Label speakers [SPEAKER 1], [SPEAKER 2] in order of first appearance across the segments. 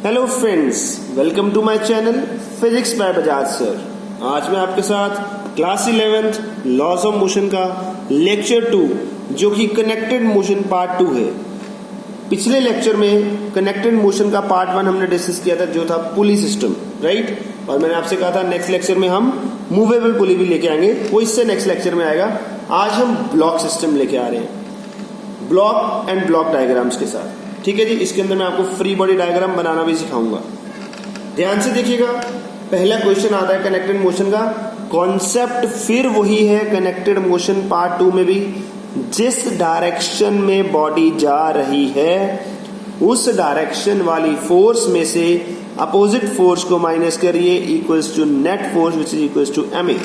[SPEAKER 1] Hello friends, welcome to my channel physics by Bajaj sir. आज मैं आपके साथ class 11th laws of motion का लेक्चर 2 जो कि कनेक्टेड मोशन पार्ट 2 है। पिछले लेक्चर में कनेक्टेड मोशन का पार्ट 1 हमने डिस्कस किया था जो था पुली सिस्टम, राइट। और मैंने आपसे कहा था नेक्स्ट लेक्चर में हम मूवेबल पुली भी लेके आएंगे, वो इससे नेक्स्ट लेक्चर में आएगा। आज हम ब्लॉक सिस्टम लेके आ रहे हैं, ब्लॉक एंड ब्लॉक डायग्राम्स के साथ, ठीक है जी। इसके अंदर मैं आपको फ्री बॉडी डायग्राम बनाना भी सिखाऊंगा। ध्यान से देखिएगा, पहला क्वेश्चन आता है कनेक्टेड मोशन का। कॉन्सेप्ट फिर वही है कनेक्टेड मोशन पार्ट 2 में भी। जिस डायरेक्शन में बॉडी जा रही है उस डायरेक्शन वाली फोर्स में से अपोजिट फोर्स को माइनस करिए, equals to net force which is equals to ma।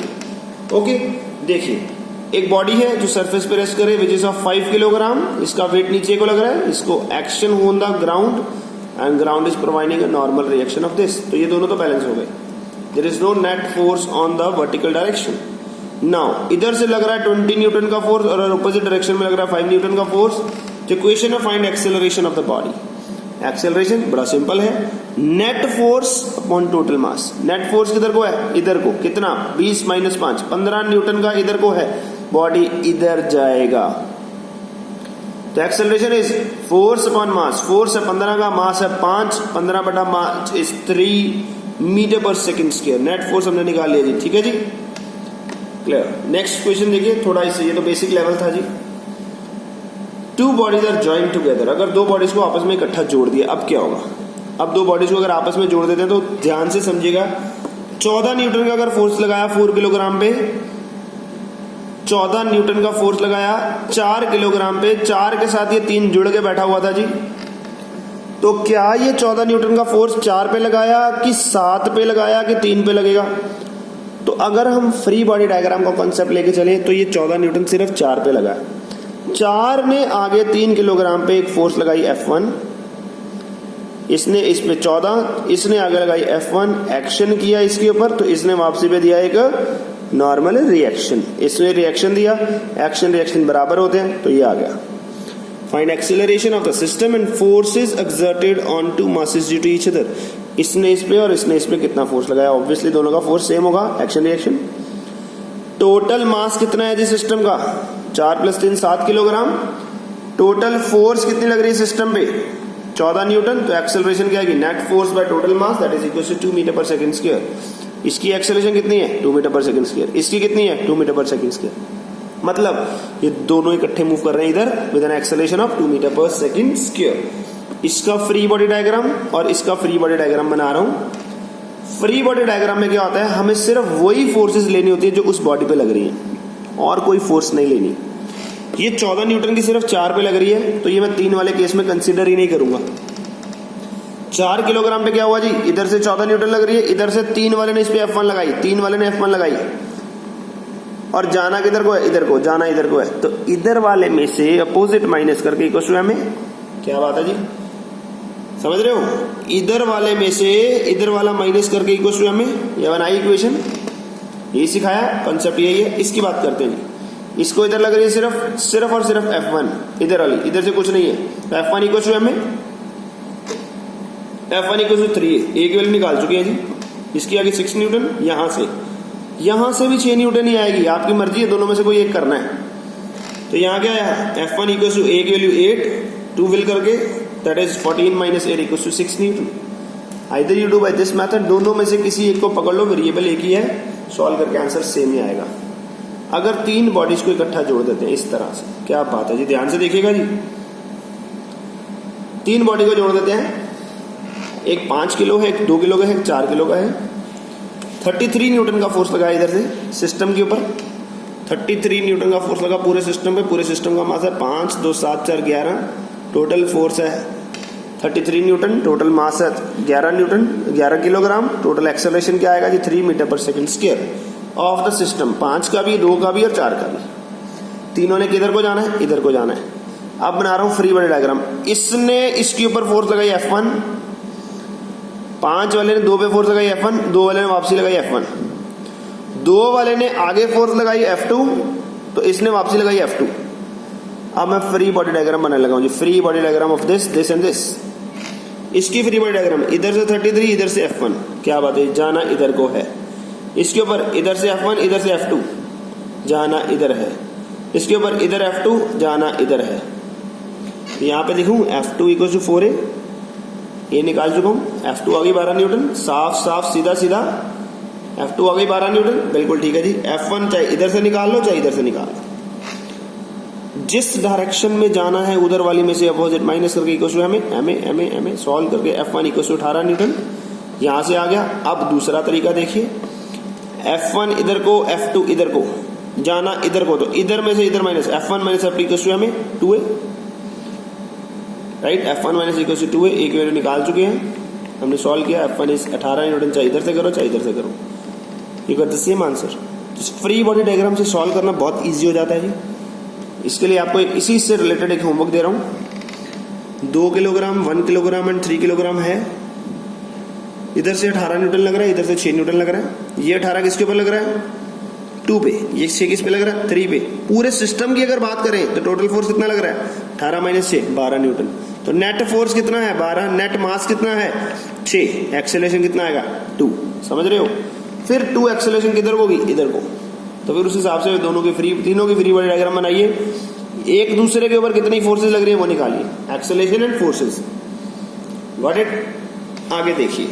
[SPEAKER 1] Okay, देखिए एक बॉडी है जो सरफेस पे रेस्ट करे विच इज ऑफ 5 किलोग्राम। इसका वेट नीचे को लग रहा है, इसको action on the ground and ground is providing a normal reaction of this. तो ये दोनों तो बैलेंस हो गए। There is no net force on the vertical direction. Now इधर से लग रहा है 20 न्यूटन का फोर्स और अपोजिट डायरेक्शन में लग रहा है 5 न्यूटन का फोर्स। तो इक्वेशन है find acceleration of the body. Acceleration बड़ा सिंपल है, net force upon total mass. Net force किधर को है, इधर को। कितना, 20 माइनस 5, 15 न्यूटन का इधर को है, बॉडी इधर जाएगा। तो acceleration is force upon mass. Force है 15 का, मास है 5, 15 बटा मास इज 3 मीटर पर सेकंड स्क्वायर। नेट फोर्स हमने निकाल लिया जी, ठीक है जी, क्लियर। नेक्स्ट क्वेश्चन देखिए, थोड़ा इससे, ये तो बेसिक लेवल था ji. Two bodies are joint together. अगर दो बॉडीज को आपस में इकट्ठा जोड़ दिया, अब क्या होगा। अब दो बॉडीज को अगर आपस में जोड़ देते हैं तो ध्यान से समझिएगा। 14 न्यूटन का अगर फोर्स लगाया 4 किलोग्राम पे, 14 न्यूटन का फोर्स लगाया 4 किलोग्राम पे, 4 के साथ ये 3 जुड़ के बैठा हुआ था जी। तो क्या ये 14 न्यूटन का फोर्स 4 पे लगाया कि 7 पे लगाया कि 3 पे लगेगा। तो अगर हम फ्री बॉडी डायग्राम का कॉन्सेप्ट लेके चले तो ये 14 न्यूटन सिर्फ 4 पे लगा। 4 ने आगे 3 किलोग्राम पे एक फोर्स लगाई F1, इसने इस पे 14, इसने आगे लगाई F1, एक्शन किया इसके ऊपर, तो इसने वापसी पे दिया एक नॉर्मल रिएक्शन। इसने रिएक्शन दिया, एक्शन रिएक्शन बराबर होते हैं, तो ये आ गया। Find acceleration of the system and forces exerted on two masses due to each other. इसने इस पे और इसने इस पे कितना फोर्स लगाया, ऑब्वियसली दोनों का फोर्स सेम होगा, एक्शन रिएक्शन। टोटल मास कितना है जी सिस्टम का, 4 + 3 7 किलोग्राम। टोटल फोर्स कितनी लग रही है सिस्टम पे, 14 न्यूटन। तो एक्सेलरेशन क्या आएगी, net force by total mass that is equal to 2 metre पर सेकंड स्क्वायर। इसकी एक्सेलरेशन कितनी है, 2 मीटर पर सेकंड स्क्वायर। इसकी कितनी है, 2 मीटर पर सेकंड स्क्वायर। मतलब ये दोनों इकट्ठे मूव कर रहे हैं इधर with an acceleration of 2 metre पर सेकंड स्क्वायर। इसका फ्री बॉडी डायग्राम और इसका फ्री बॉडी डायग्राम बना रहा हूं। फ्री बॉडी डायग्राम में क्या होता है, हमें सिर्फ वही फोर्सेस लेनी होती है जो उस बॉडी पे लग रही है और कोई फोर्स नहीं लेनी। ये 14 न्यूटन की सिर्फ 4 पे लग रही है, तो ये मैं 3 वाले केस में कंसीडर ही नहीं करूंगा। 4 किलोग्राम पे क्या हुआ जी, इधर से 14 न्यूटन लग रही है, इधर से 3 वाले ने इस पे F1 लगाई, 3 वाले ने F1 लगाई, और जाना किधर को है, इधर को, जाना इधर को है। तो इधर वाले में से अपोजिट माइनस करके इक्वल टू में, क्या बात है जी, समझ रहे हो। इधर वाले में से इधर वाला माइनस करके इक्वल टू में, ये बनाई इक्वेशन, यही सिखाया, कॉन्सेप्ट यही है। इसकी बात करते हैं, इसको इधर लग रही है सिर्फ और सिर्फ F1, इधर वाली, इधर से कुछ नहीं है। तो F1 इक्वल टू में, F1 इक्वल टू 3, एक वैल्यू निकाल चुके हैं जी। इसकी आगे 6 न्यूटन, यहां से भी 6 न्यूटन ही आएगी, आपकी मर्जी है, दोनों में से कोई एक करना है। तो यहाँ क्या है, F1 इक्वल टू एक वैल्यू 8, 2 फिल करके, that is 14 minus 8 equal to 6 newton. Either you do by this method, दोनों में से किसी एक को पकड़ लो, वेरिएबल एक ही है, सॉल्व करके आंसर सेम ही आएगा। अगर 3 बॉडीज को इकट्ठा जोड़ देते हैं इस तरह से, क्या बात है जी, ध्यान से देखिएगा जी। 3 बॉडी को जोड़ देते हैं, एक 5 किलो है, एक 2 किलो का है, एक 4 किलो का है। 33 न्यूटन का फोर्स लगा इधर से सिस्टम के ऊपर, 33 न्यूटन का फोर्स लगा पूरे सिस्टम पे। पूरे सिस्टम का मास है 5, 2, 7, 4, 11। टोटल फोर्स है 33 न्यूटन, टोटल मास है 11 न्यूटन, 11 किलोग्राम। टोटल एक्सेलरेशन क्या आएगा जी, 3 मीटर पर second square of the system. 5 का भी, 2 का भी और 4 का भी, तीनों ने किधर को जाना है, इधर को जाना है। अब बना रहा हूं फ्री बॉडी डायग्राम। इसने इसके ऊपर फोर्स लगाई F1, 5 वाले ने 2 पे फोर्स लगाई F1, 2 वाले ने वापसी लगाई F1, 2 वाले ने आगे फोर्स लगाई F2, तो इसने वापसी लगाई F2। अब मैं फ्री बॉडी डायग्राम बनाने लगा हूं ji, free body diagram of this and this. इसकी फ्री बॉडी डायग्राम, इधर से 33, इधर से F1, क्या बात है, जाना इधर को है। इसके ऊपर इधर से F1, इधर से F2, जाना इधर है। इसके ऊपर इधर F2, जाना इधर है। यहाँ पे देखूं F2 इक्वल टू 4A, ये निकाल चुका हूं। F2 आ गई 12 न्यूटन, साफ साफ सीधा सीधा F2 आ गई 12 न्यूटन, बिल्कुल ठीक है जी। F1 चाहे इधर से निकाल लो चाहे इधर से निकाल लो, जिस डायरेक्शन में जाना है उधर वाली में से अपोजिट माइनस करके equal to M A solve करके F1 इक्वल टू 18 न्यूटन यहां से आ गया। अब दूसरा तरीका देखिए, F1 इधर को, F2 इधर को, जाना इधर को, तो इधर में से इधर minus F1 minus F2 equal to M A 2A, right. F1 minus equal to 2A, एक वैल्यू निकाल चुके हैं, हमने सॉल्व किया। F1 इज 18 न्यूटन, चाहे इधर से करो चाहे इधर से करो, you got the same answer. Free body diagram से सॉल्व करना बहुत इजी हो जाता है जी। इसके लिए आपको इसी से रिलेटेड एक होमवर्क दे रहा हूं। 2 किलोग्राम, 1 किलोग्राम एंड 3 किलोग्राम है। इधर से 18 न्यूटन लग रहा है, इधर से 6 न्यूटन लग रहा है। ये 18 किसके ऊपर लग रहा है, 2 पे। ये 6 किस पे लग रहा है, 3 पे। पूरे सिस्टम की अगर बात करें तो टोटल फोर्स कितना लग रहा है, 18 माइनस 6 12 न्यूटन। तो नेट फोर्स कितना है 12, नेट मास कितना है 6, एक्सेलरेशन कितना आएगा 2, समझ रहे हो। फिर 2 एक्सेलरेशन किधर को होगी, इधर को। तो फिर उस हिसाब से तीनों की फ्री बॉडी डायग्राम बनाइए। एक दूसरे के ऊपर कितनी फोर्सेस लग रही है वो निकालिए, acceleration and forces, got it. आगे देखिए,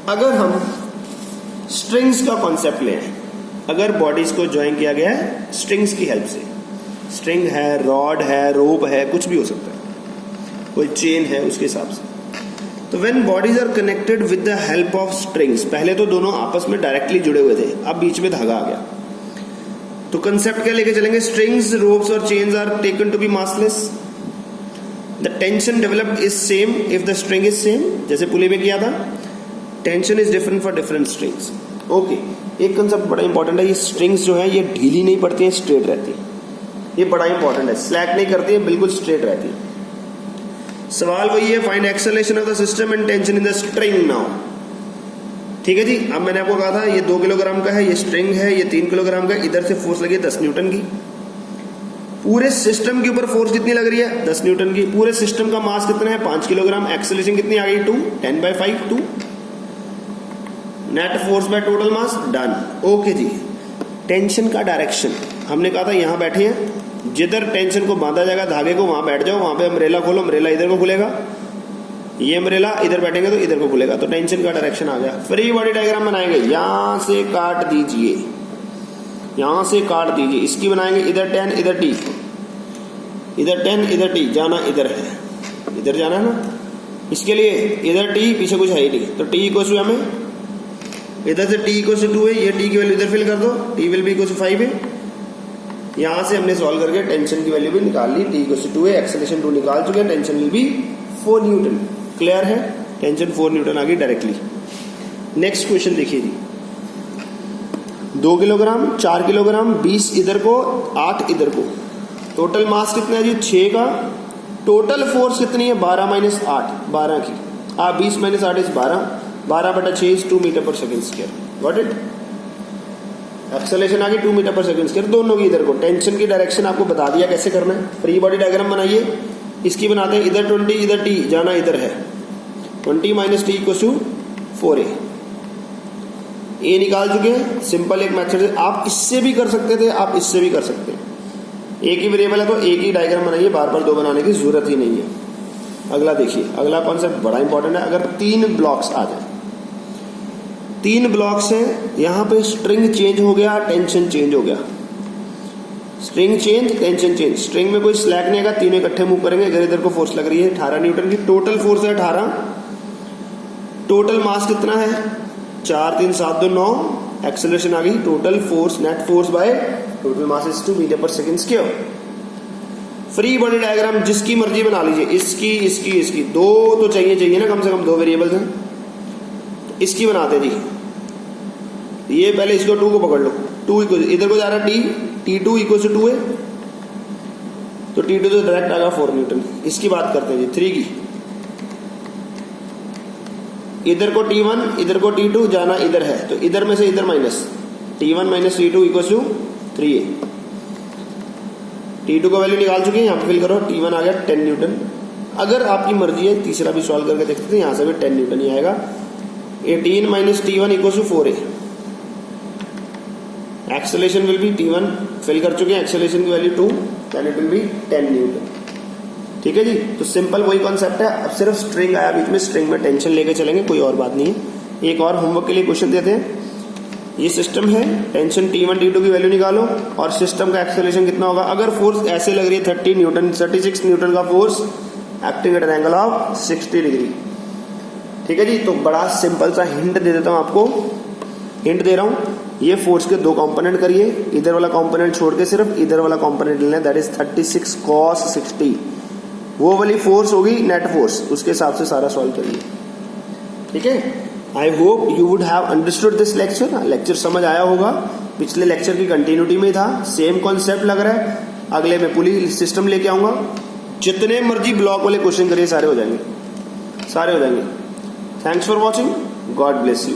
[SPEAKER 1] अगर हम स्ट्रिंग्स का कॉन्सेप्ट लें, अगर बॉडीज को ज्वाइन किया गया है स्ट्रिंग्स की हेल्प से, स्ट्रिंग है, रॉड है, रोप है, कुछ भी हो सकता है, कोई चेन है, उसके हिसाब से। तो when bodies are connected with the help of strings, पहले तो दोनों आपस में डायरेक्टली जुड़े हुए थे, अब बीच में धागा आ गया। तो कंसेप्ट क्या लेके चलेंगे, स्ट्रिंग्स, रोप्स और chains are taken to be massless. The tension developed is same if the string is same, जैसे पुली में किया था। Tension is different for different strings. Okay, एक कंसेप्ट बड़ा इंपॉर्टेंट है, ये स्ट्रिंग्स जो है ये ढीली नहीं पड़ती हैं, स्ट्रेट रहती है। ये बड़ा इंपॉर्टेंट है, स्लैक नहीं करती है, बिल्कुल स्ट्रेट रहती है। सवाल वही है, find acceleration of the system and tension in the string now. ठीक है जी। अब मैंने आपको कहा था ये 2 किलोग्राम का है, ये स्ट्रिंग है, ये 3 किलोग्राम का, इधर से फोर्स लगी है 10 न्यूटन की। पूरे सिस्टम के ऊपर फोर्स कितनी लग रही है 10 न्यूटन की। पूरे सिस्टम का मास कितना है 5 किलोग्राम। एक्सेलरेशन कितनी आ गई 2, 10/5 2। Net force by total mass, done. Okay जी। टेंशन का डायरेक्शन हमने कहा था यहां बैठे हैं, जिधर टेंशन को बांधा जाएगा धागे को वहां बैठ जाओ, वहां पे अम्ब्रेला खोलो, अम्ब्रेला इधर को खुलेगा, ये अम्ब्रेला इधर बैठेंगे तो इधर को खुलेगा। तो टेंशन का डायरेक्शन आ गया। फ्री बॉडी डायग्राम बनाएंगे, यहां से काट दीजिए, यहां से काट दीजिए। इसकी बनाएंगे इधर 10 इधर t, इधर 10 इधर t, जाना इधर है, इधर जाना है ना। इसके लिए इधर t, पीछे कुछ है ही नहीं, तो t इक्वल टू हमें इधर से t इक्वल टू 2 है, ये t की वैल्यू इधर फिल कर दो, t will be equal to 5 है। यहां से हमने सॉल्व करके टेंशन की वैल्यू भी निकाल ली, t इक्वल टू 2 है, एक्सेलरेशन 2 निकाल चुके हैं, tension will be 4 Newton. Clear है, टेंशन 4 न्यूटन आ गई डायरेक्टली। नेक्स्ट क्वेश्चन देखिए जी, 2 किलोग्राम, 4 किलोग्राम, 20 इधर को, 8 इधर को। टोटल मास कितना है जी 6 का। टोटल फोर्स कितनी है 12 माइनस 8, 12 की। 20 minus 8 is 12, 12/6 is 2 metre per second square. Got it. Acceleration आ गई 2 मीटर पर सेकेंड स्क्वायर, दोनों की इधर को। टेंशन की डायरेक्शन आपको बता दिया कैसे करना है। फ्री बॉडी डायग्राम बनाइए, इसकी बनाते हैं, इधर 20 इधर t, जाना इधर है। 20 minus t equal to 4a। A निकाल चुके हैं, सिंपल एक मेथड है। आप इससे भी कर सकते थे, आप इससे भी कर सकते हैं। एक ही वेरिएबल है तो एक ही डायग्राम बनाइए, बार बार 2 बनाने की जरूरत ही नहीं है। अगला देखिए, अगला कॉन्सेप्ट बड़ा इंपॉर्टेंट है। अगर 3 ब्लॉक्स आ जाए, 3 ब्लॉक्स हैं, यहां पे स्ट्रिंग चेंज हो गया, टेंशन चेंज हो गया। String change, tension change. String में कोई स्लैक नहीं आएगा, तीनों इकट्ठे मूव करेंगे। इधर इधर को फोर्स लग रही है 18 न्यूटन की। टोटल फोर्स है 18। टोटल मास कितना है 4 3 7 2 9। एक्सेलरेशन आ गई। Total force, net force by total mass is 2 metre per second square. Free body diagram जिसकी मर्जी बना लीजिए, इसकी इसकी इसकी, 2 तो चाहिए ना, कम से कम 2 वेरिएबल्स हैं। इसकी बनाते जी, ये पहले इसको 2 को पकड़ लो, 2 इक्वल इधर को जा रहा है t2 इक्वल टू 2 है, तो t2 तो डायरेक्ट आएगा 4 न्यूटन। इसकी बात करते हैं जी 3 की। इधर को t1 इधर को t2, जाना इधर है, तो इधर में से इधर minus, t1 minus t2 equal to 3a। t2 का वैल्यू निकाल चुके हैं, यहाँ पे फिल करो। t1 आ गया 10 न्यूटन। अगर आपकी मर्जी है तीसरा भी सॉल्व करके देखते थे, यहाँ से भी 10 न्यूटन ही आएगा। 18 minus T1 equal to 4A। Acceleration will be T1 fill कर चुके हैं, एक्सेलरेशन की value 2, then it will be 10 newton. ठीक है जी, तो सिंपल वही कॉन्सेप्ट है, अब सिर्फ स्ट्रिंग आया बीच में, स्ट्रिंग में टेंशन लेके चलेंगे, कोई और बात नहीं है। एक और होमवर्क के लिए क्वेश्चन देते हैं। ये सिस्टम है, टेंशन T1 T2 की वैल्यू निकालो और सिस्टम का एक्सेलरेशन कितना होगा। अगर फोर्स ऐसे लग रही है 36 न्यूटन का force acting at an angle of 60 degree. ठीक है जी, तो बड़ा सिंपल सा हिंट दे देता हूं आपको, हिंट दे रहा हूं। ये फोर्स के दो कंपोनेंट करिए, इधर वाला कंपोनेंट छोड़ के सिर्फ इधर वाला कंपोनेंट लेना है, दैट इज 36 cos 60। वो वाली फोर्स होगी नेट फोर्स, उसके हिसाब से सारा सॉल्व करिए। ठीक है, I hope you would have understood this lecture. Lecture समझ आया होगा, पिछले लेक्चर की कंटिन्यूटी में था, सेम कॉन्सेप्ट लग रहा है। अगले में पूरी सिस्टम लेके आऊंगा, जितने मर्जी ब्लॉक वाले क्वेश्चन करिए सारे हो जाएंगे, सारे हो जाएंगे। Thanks for watching, God bless you.